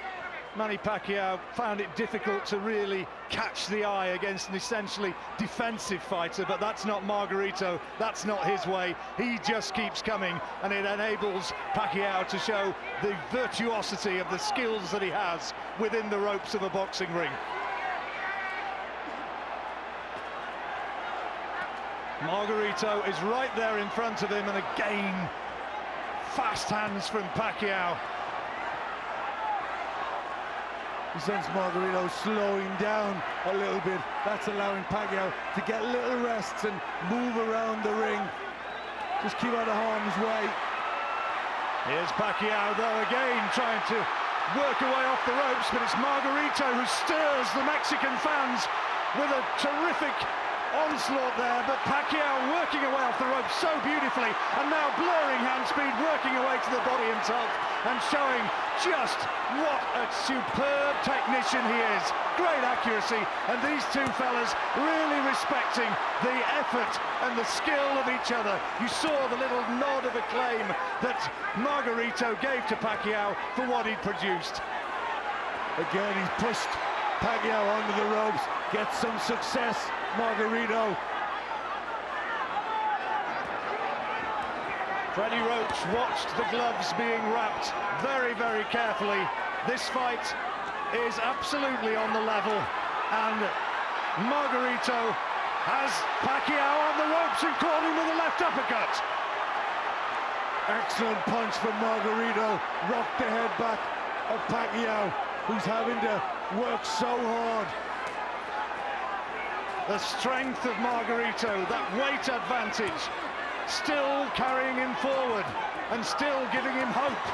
Manny Pacquiao found it difficult to really catch the eye against an essentially defensive fighter, but that's not Margarito, that's not his way. He just keeps coming, and it enables Pacquiao to show the virtuosity of the skills that he has within the ropes of a boxing ring. Margarito is right there in front of him, and again, fast hands from Pacquiao. He sends Margarito slowing down a little bit. That's allowing Pacquiao to get little rests and move around the ring. Just keep out of harm's way. Here's Pacquiao, though, again trying to work away off the ropes, but it's Margarito who stirs the Mexican fans with a terrific onslaught there, but Pacquiao working away off the rope so beautifully, and now blurring hand speed, working away to the body himself, and showing just what a superb technician he is. Great accuracy, and these two fellas really respecting the effort and the skill of each other. You saw the little nod of acclaim that Margarito gave to Pacquiao for what he'd produced. Again, he's pushed Pacquiao onto the ropes, gets some success, Margarito. Freddie Roach watched the gloves being wrapped very, very carefully. This fight is absolutely on the level, and Margarito has Pacquiao on the ropes and caught him with a left uppercut. Excellent punch from Margarito, rocked the head back of Pacquiao, who's having to work so hard. The strength of Margarito, that weight advantage, still carrying him forward and still giving him hope.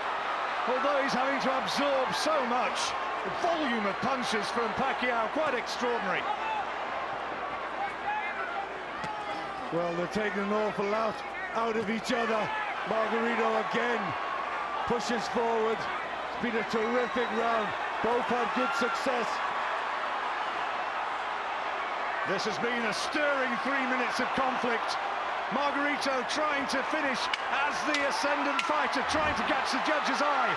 Although he's having to absorb so much, the volume of punches from Pacquiao, quite extraordinary. Well, they're taking an awful lot out of each other. Margarito again pushes forward. It's been a terrific round. Both had good success. This has been a stirring 3 minutes of conflict. Margarito trying to finish as the ascendant fighter, trying to catch the judge's eye.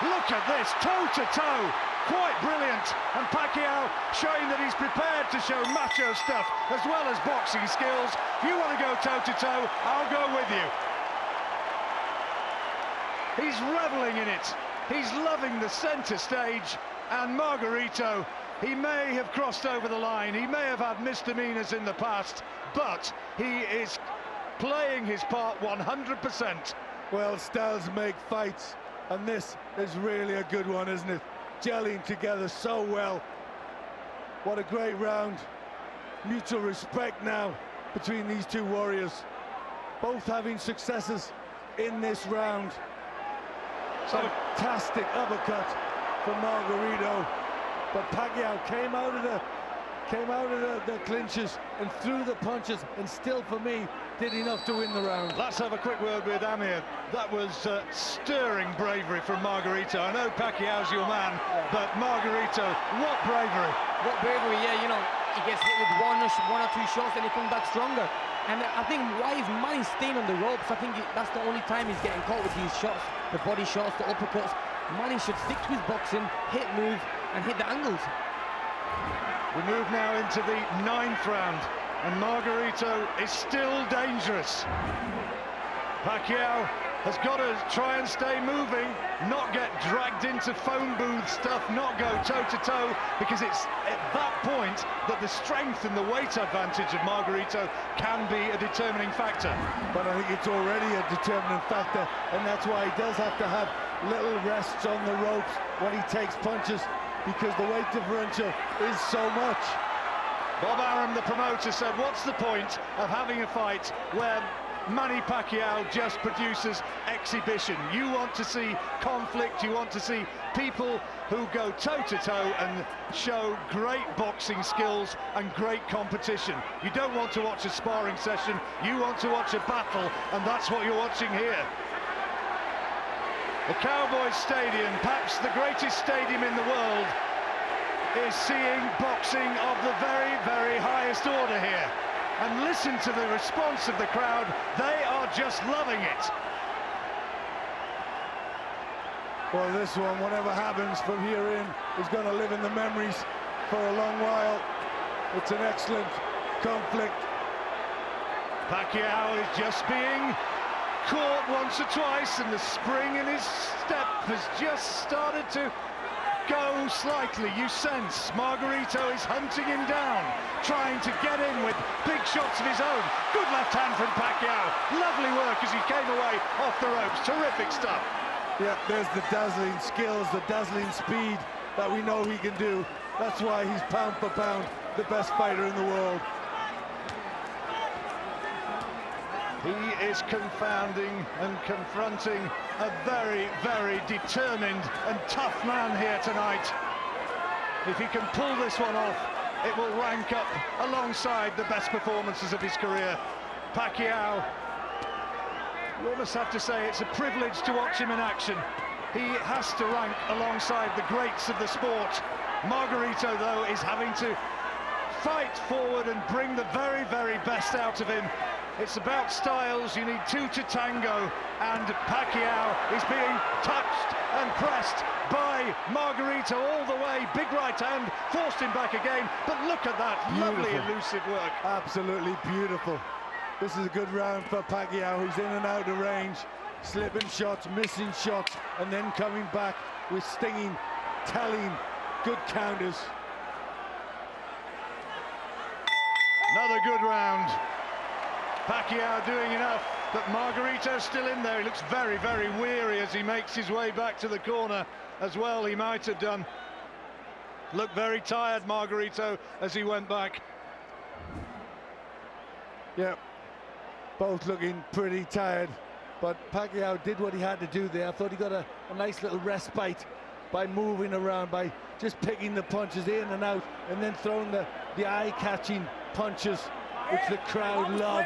Look at this, toe-to-toe, quite brilliant. And Pacquiao showing that he's prepared to show macho stuff as well as boxing skills. If you want to go toe-to-toe, I'll go with you. He's reveling in it. He's loving the center stage. And Margarito, he may have crossed over the line, he may have had misdemeanors in the past, but he is playing his part 100%. Well, styles make fights, and this is really a good one, isn't it? Gelling together so well. What a great round. Mutual respect now between these two warriors. Both having successes in this round. Fantastic uppercut from Margarito, but Pacquiao came out of the clinches and threw the punches, and still, for me, did enough to win the round. Let's have a quick word with Amir. That was stirring bravery from Margarito. I know Pacquiao's your man, but Margarito, what bravery. What bravery, yeah, you know, he gets hit with one or two shots and he comes back stronger. And I think why is Manny staying on the ropes? I think that's the only time he's getting caught with these shots, the body shots, the uppercuts. Manny should stick to his boxing, hit, move, and hit the angles. We move now into the 9th round, and Margarito is still dangerous. Pacquiao has got to try and stay moving, not get dragged into phone booth stuff, not go toe-to-toe, because it's at that point that the strength and the weight advantage of Margarito can be a determining factor. But I think it's already a determining factor, and that's why he does have to have little rests on the ropes when he takes punches, because the weight differential is so much. Bob Arum, the promoter, said, what's the point of having a fight where Manny Pacquiao just produces exhibition? You want to see conflict, you want to see people who go toe-to-toe and show great boxing skills and great competition. You don't want to watch a sparring session, you want to watch a battle, and that's what you're watching here. The Cowboys Stadium, perhaps the greatest stadium in the world, is seeing boxing of the very, very highest order here. And listen to the response of the crowd. They are just loving it. Well, this one, whatever happens from here in, is going to live in the memories for a long while. It's an excellent conflict. Pacquiao is just being caught once or twice, and the spring in his step has just started to go slightly. You sense Margarito is hunting him down, trying to get in with big shots of his own. Good left hand from Pacquiao. Lovely work as he came away off the ropes. Terrific stuff. Yeah, there's the dazzling skills, the dazzling speed that we know he can do. That's why he's pound for pound the best fighter in the world. He is confounding and confronting a very, very determined and tough man here tonight. If he can pull this one off, it will rank up alongside the best performances of his career. Pacquiao, you almost have to say it's a privilege to watch him in action. He has to rank alongside the greats of the sport. Margarito, though, is having to fight forward and bring the very, very best out of him. It's about styles, you need two to tango, and Pacquiao is being touched and pressed by Margarito all the way. Big right hand, forced him back again, but look at that, Beautiful. lovely elusive work. Absolutely beautiful. This is a good round for Pacquiao, who's in and out of range, slipping shots, missing shots, and then coming back with stinging, telling, good counters. Another good round. Pacquiao doing enough, but Margarito's still in there. He looks very, very weary as he makes his way back to the corner as well. He might have done. Looked very tired, Margarito, as he went back. Yeah, both looking pretty tired, but Pacquiao did what he had to do there. I thought he got a nice little respite by moving around, by just picking the punches in and out, and then throwing the eye-catching punches, which the crowd love.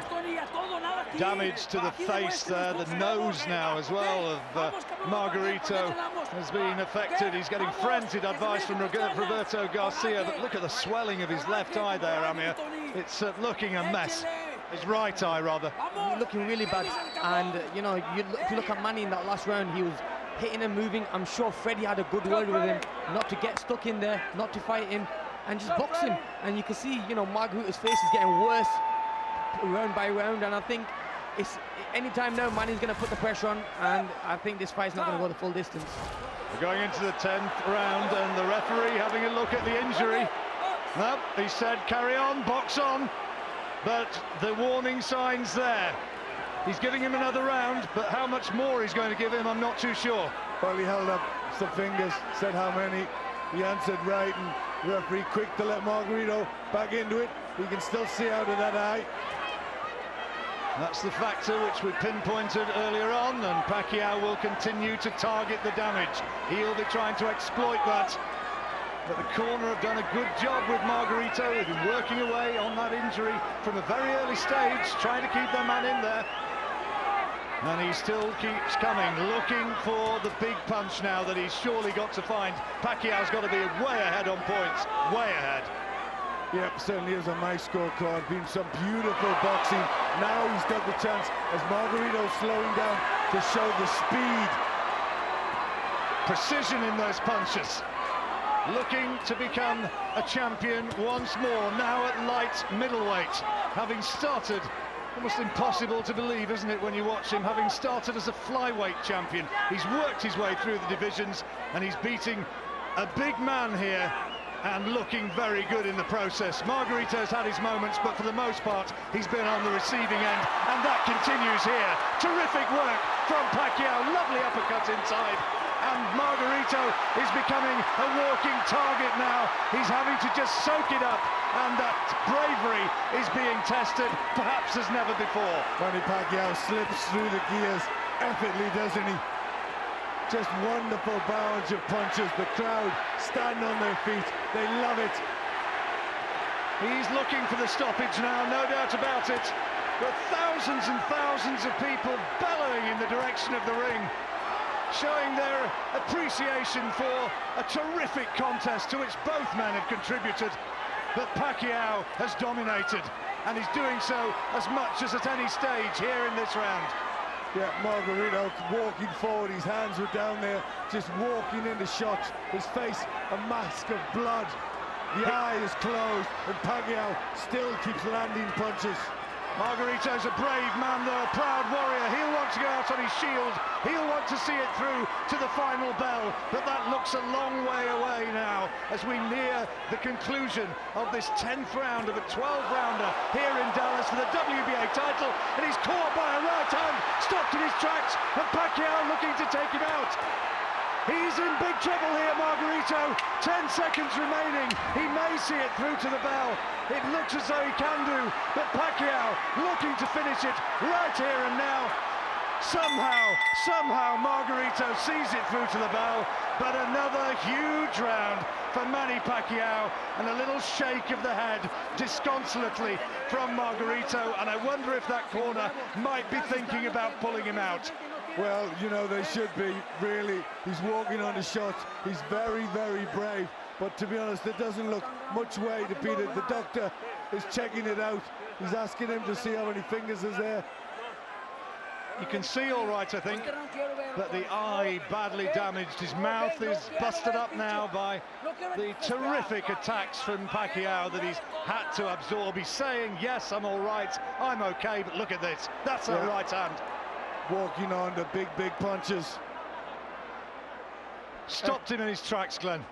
Damage to the face there, the nose now as well of Margarito has been affected. He's getting frenzied advice from Roberto Garcia, but look at the swelling of his left eye there, Amir. It's looking a mess. His right eye, rather. Looking really bad, and you know, if you look at Manny in that last round, he was hitting and moving. I'm sure Freddie had a good word with him not to get stuck in there, not to fight him, and just box him. And you can see, you know, Margarito's face is getting worse round by round, and I think it's anytime now Manny's going to put the pressure on, and I think this fight's not going to go the full distance. We're going into the 10th round, and the referee having a look at the injury. Nope, he said carry on, box on, but the warning sign's there. He's giving him another round, but how much more he's going to give him, I'm not too sure. Well, he held up some fingers, said how many. He answered right, and the referee quick to let Margarito back into it. He can still see out of that eye. That's the factor which we pinpointed earlier on, and Pacquiao will continue to target the damage. He'll be trying to exploit that. But the corner have done a good job with Margarito. They've been working away on that injury from a very early stage, trying to keep their man in there. And he still keeps coming, looking for the big punch now that he's surely got to find. Pacquiao's got to be way ahead on points, way ahead. Yep, certainly is a nice scorecard. Been some beautiful boxing. Now he's got the chance as Margarito's slowing down to show the speed. Precision in those punches. Looking to become a champion once more, now at light middleweight. Having started, almost impossible to believe, isn't it, when you watch him, having started as a flyweight champion. He's worked his way through the divisions, and he's beating a big man here, and looking very good in the process. Margarito's had his moments, but for the most part, he's been on the receiving end, and that continues here. Terrific work from Pacquiao, lovely uppercut inside, and Margarito is becoming a walking target now. He's having to just soak it up, and that bravery is being tested, perhaps as never before. Manny Pacquiao slips through the gears effortlessly, doesn't he? Just wonderful barrage of punches. The crowd stand on their feet. They love it. He's looking for the stoppage now, no doubt about it. But thousands and thousands of people bellowing in the direction of the ring, showing their appreciation for a terrific contest to which both men have contributed. But Pacquiao has dominated, and he's doing so as much as at any stage here in this round. Yeah, Margarito walking forward, his hands were down there, just walking into shots. His face, a mask of blood. The eye is closed, and Pacquiao still keeps landing punches. Margarito's a brave man, though, a proud warrior. He'll want to go out on his shield. He'll want to see it through to the final bell. But that looks a long way away now as we near the conclusion of this 10th round of a 12-rounder here in Dallas for the WBA title. And he's caught by a right hand, stopped in his tracks, and Pacquiao looking to take him out. He's in big trouble here, Margarito. 10 seconds remaining. He may see it through to the bell. It looks as though he can do, but Pacquiao looking to finish it right here and now. Somehow Margarito sees it through to the bell, but another huge round for Manny Pacquiao, and a little shake of the head disconsolately from Margarito, and I wonder if that corner might be thinking about pulling him out. Well, you know, they should be, really. He's walking on the shot. He's very, very brave. But to be honest, there doesn't look much way to beat it. The doctor is checking it out. He's asking him to see how many fingers is there. You can see all right, I think, but the eye badly damaged. His mouth is busted up now by the terrific attacks from Pacquiao that he's had to absorb. He's saying, yes, I'm all right, I'm okay, but look at this. That's a right hand. Walking on the big, big punches. Stopped him in his tracks, Glenn.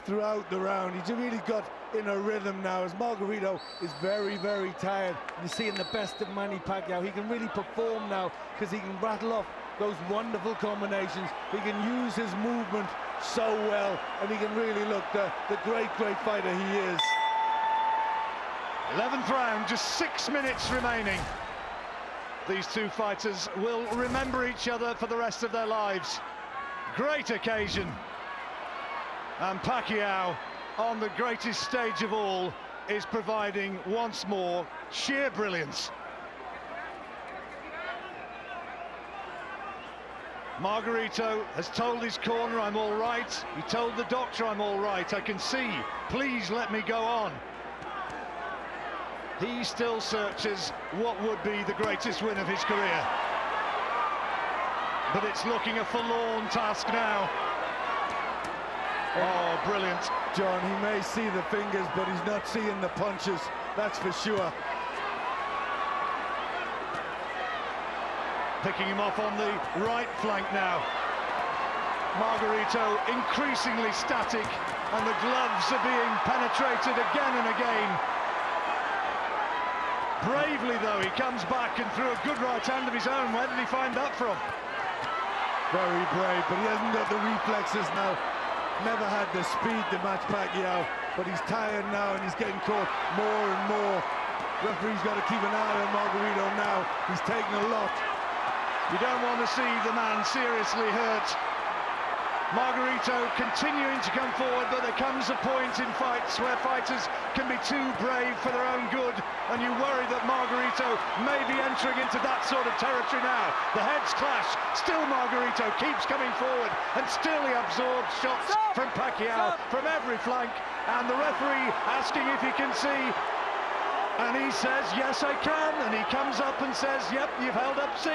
Throughout the round, he's really got in a rhythm now, as Margarito is very, very tired. You're seeing the best of Manny Pacquiao. He can really perform now because he can rattle off those wonderful combinations. He can use his movement so well, and he can really look the great, great fighter he is. 11th round, just 6 minutes remaining. These two fighters will remember each other for the rest of their lives. Great occasion. And Pacquiao, on the greatest stage of all, is providing once more sheer brilliance. Margarito has told his corner, I'm all right. He told the doctor, I'm all right, I can see, please let me go on. He still searches what would be the greatest win of his career. But it's looking a forlorn task now. Oh, brilliant. John, he may see the fingers, but he's not seeing the punches, that's for sure. Picking him off on the right flank now. Margarito increasingly static, and the gloves are being penetrated again and again. Bravely, though, he comes back and threw a good right hand of his own. Where did he find that from? Very brave, but he hasn't got the reflexes now. Never had the speed to match Pacquiao, but he's tired now and he's getting caught more and more. Referee's got to keep an eye on Margarito now. He's taking a lot. You don't want to see the man seriously hurt. Margarito continuing to come forward, but there comes a point in fights where fighters can be too brave for their own good, and you worry that Margarito may be entering into that sort of territory now. The heads clash, still Margarito keeps coming forward, and still he absorbs shots from Pacquiao from every flank, and the referee asking if he can see, and he says, yes I can, and he comes up and says, yep, you've held up 6.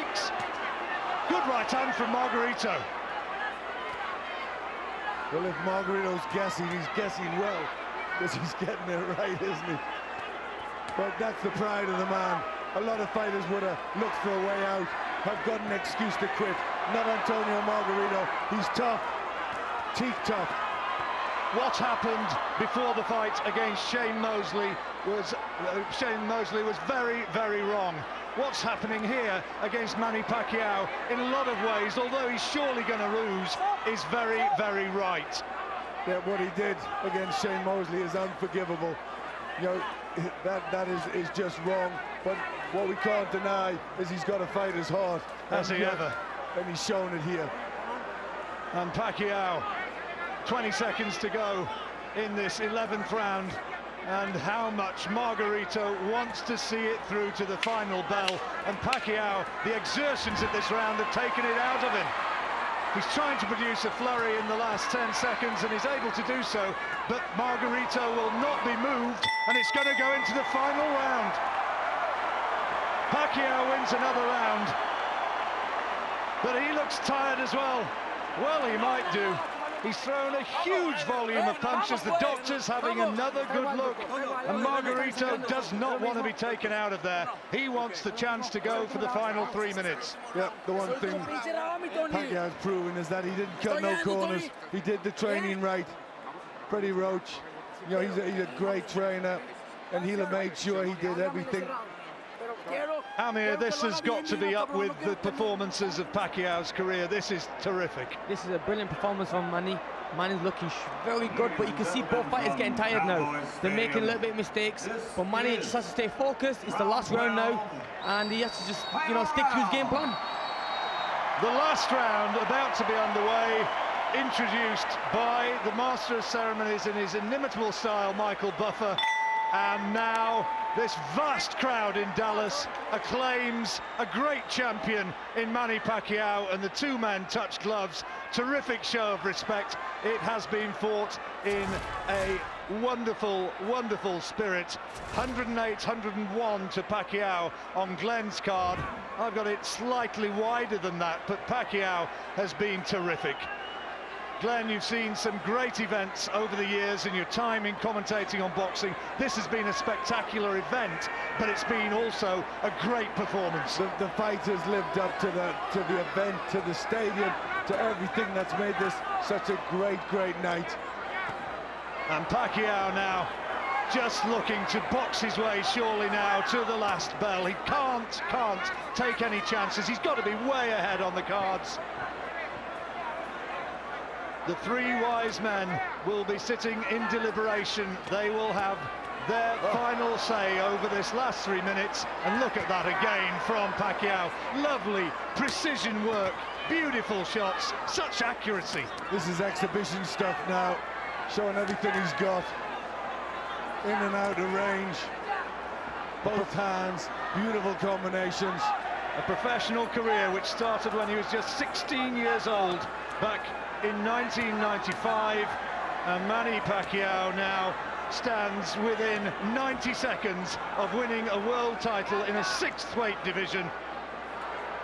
Good right hand from Margarito. Well, if Margarito's guessing, he's guessing well, because he's getting it right, isn't he? But that's the pride of the man. A lot of fighters would have looked for a way out, have got an excuse to quit. Not Antonio Margarito. He's tough, teeth tough. What happened before the fight against Shane Mosley was very, very wrong. What's happening here against Manny Pacquiao, in a lot of ways, although he's surely going to lose, is very, very right. Yeah, what he did against Shane Mosley is unforgivable. You know, that is just wrong. But what we can't deny is he's got to fight his heart. Has he ever? And he's shown it here. And Pacquiao, 20 seconds to go in this 11th round. And how much Margarito wants to see it through to the final bell. And Pacquiao, the exertions of this round have taken it out of him. He's trying to produce a flurry in the last 10 seconds, and he's able to do so, but Margarito will not be moved, and it's going to go into the final round. Pacquiao wins another round, but he looks tired as well. Well, he might do. He's thrown a huge volume of punches. The doctor's having another good look, and Margarito does not want to be taken out of there. He wants the chance to go for the final 3 minutes. Yep, the one thing Pacquiao's proven is that he didn't cut no corners. He did the training right. Freddie Roach, you know, he's a great trainer, and he'll have made sure he did everything. Amir, this has got to be up with the performances of Pacquiao's career. This is terrific. This is a brilliant performance from Manny. Manny's looking very good, but you can see both fighters getting tired now. They're making a little bit of mistakes, but Manny just has to stay focused. It's the last round now, and he has to just, you know, stick to his game plan. The last round about to be underway. introduced by the Master of Ceremonies in his inimitable style, Michael Buffer. And now this vast crowd in Dallas acclaims a great champion in Manny Pacquiao, and the two men touch gloves. Terrific show of respect. It has been fought in a wonderful, wonderful spirit. 108, 101 to Pacquiao on Glenn's card. I've got it slightly wider than that, but Pacquiao has been terrific. Glenn, you've seen some great events over the years in your time in commentating on boxing. This has been a spectacular event, but it's been also a great performance. The fighters lived up to the event, to the stadium, to everything that's made this such a great night. And Pacquiao now just looking to box his way surely now to the last bell. He can't take any chances. He's got to be way ahead on the cards. The three wise men will be sitting in deliberation. They will have their final say over this last 3 minutes. And look at that again from Pacquiao. Lovely precision work, beautiful shots, such accuracy. This is exhibition stuff now, showing everything he's got. In and out of range, both hands, beautiful combinations. A professional career which started when he was just 16 years old back in 1995, and Manny Pacquiao now stands within 90 seconds of winning a world title in a 6th weight division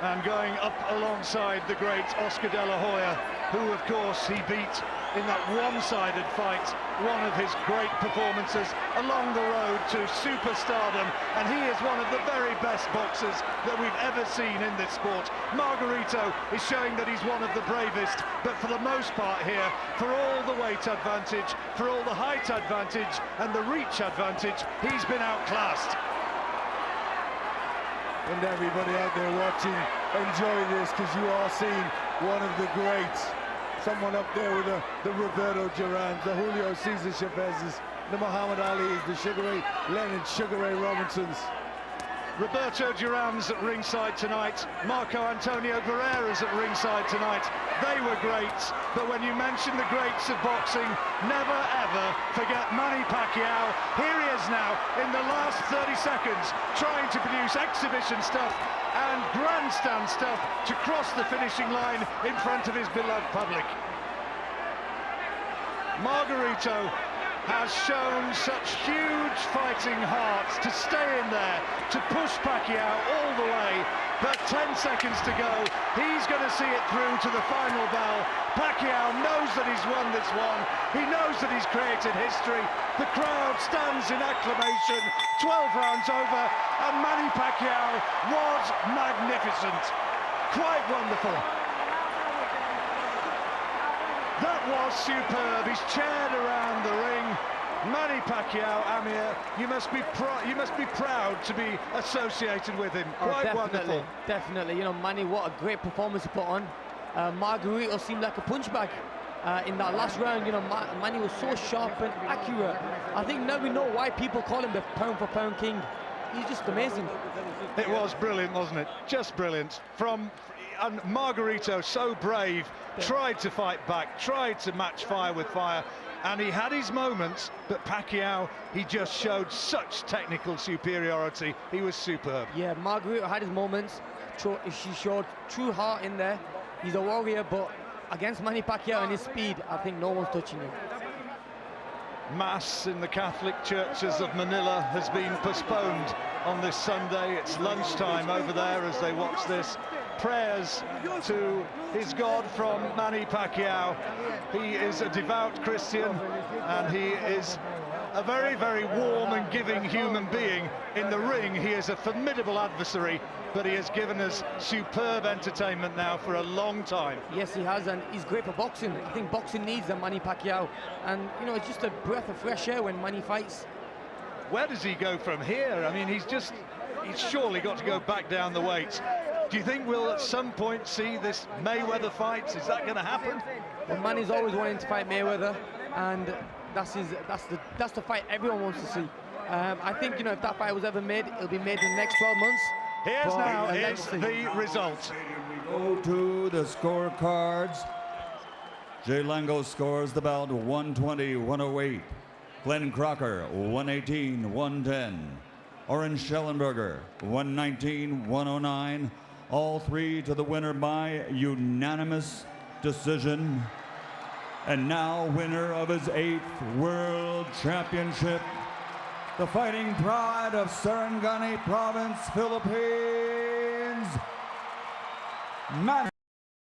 and going up alongside the great Oscar De La Hoya, who of course he beat in that one-sided fight, one of his great performances along the road to superstardom, and he is one of the very best boxers that we've ever seen in this sport. Margarito is showing that he's one of the bravest, but for the most part here, for all the weight advantage, for all the height advantage and the reach advantage, he's been outclassed. And everybody out there watching, enjoy this, because you are seeing one of the greats. Someone up there with the Roberto Durans, the Julio Cesar Chavez's, the Muhammad Ali's, the Sugar Ray Leonard, Sugar Ray Robinsons. Roberto Duran's at ringside tonight, Marco Antonio Guerrera's at ringside tonight. They were great, but when you mention the greats of boxing, never ever forget Manny Pacquiao. Here he is now in the last 30 seconds, trying to produce exhibition stuff and grandstand stuff to cross the finishing line in front of his beloved public. Margarito has shown such huge fighting heart to stay in there, to push Pacquiao all the way, but 10 seconds to go. He's going to see it through to the final bell. Pacquiao knows that he's won this one. He knows that he's created history. The crowd stands in acclamation. 12 rounds over, and Manny Pacquiao was magnificent. Quite wonderful. That was superb. He's chaired around the ring. Manny Pacquiao, Amir, you must be proud to be associated with him. Quite wonderful. Definitely. You know, Manny, what a great performance to put on. Margarito seemed like a punch bag in that last round. You know, Manny was so sharp and accurate. I think now we know why people call him the pound-for-pound king. He's just amazing. It was brilliant, wasn't it? Just brilliant. And Margarito, so brave, tried to fight back, tried to match fire with fire, and he had his moments, but Pacquiao, he just showed such technical superiority. He was superb. Yeah, Margarito had his moments. She showed true heart in there. He's a warrior, but against Manny Pacquiao and his speed, I think no one's touching him. Mass in the Catholic churches of Manila has been postponed on this Sunday. It's lunchtime over there as they watch this. Prayers to his God from Manny Pacquiao. He is a devout Christian, and he is a very, very warm and giving human being. In the ring, he is a formidable adversary, but he has given us superb entertainment now for a long time. Yes, he has, and he's great for boxing. I think boxing needs a Manny Pacquiao, and you know, it's just a breath of fresh air when Manny fights. Where does he go from here? I mean, he's surely got to go back down the weights. Do you think we'll at some point see this Mayweather fight? Is that going to happen? Well, Manny's always wanting to fight Mayweather, and that's the fight everyone wants to see. I think, you know, if that fight was ever made, it'll be made in the next 12 months. Here's the result. We go to the scorecards. Jay Lango scores the bout 120-108. Glenn Crocker 118-110. Oren Schellenberger 119-109. All three to the winner by unanimous decision. And now winner of his 8th World Championship, the fighting pride of Sarangani Province, Philippines, Manny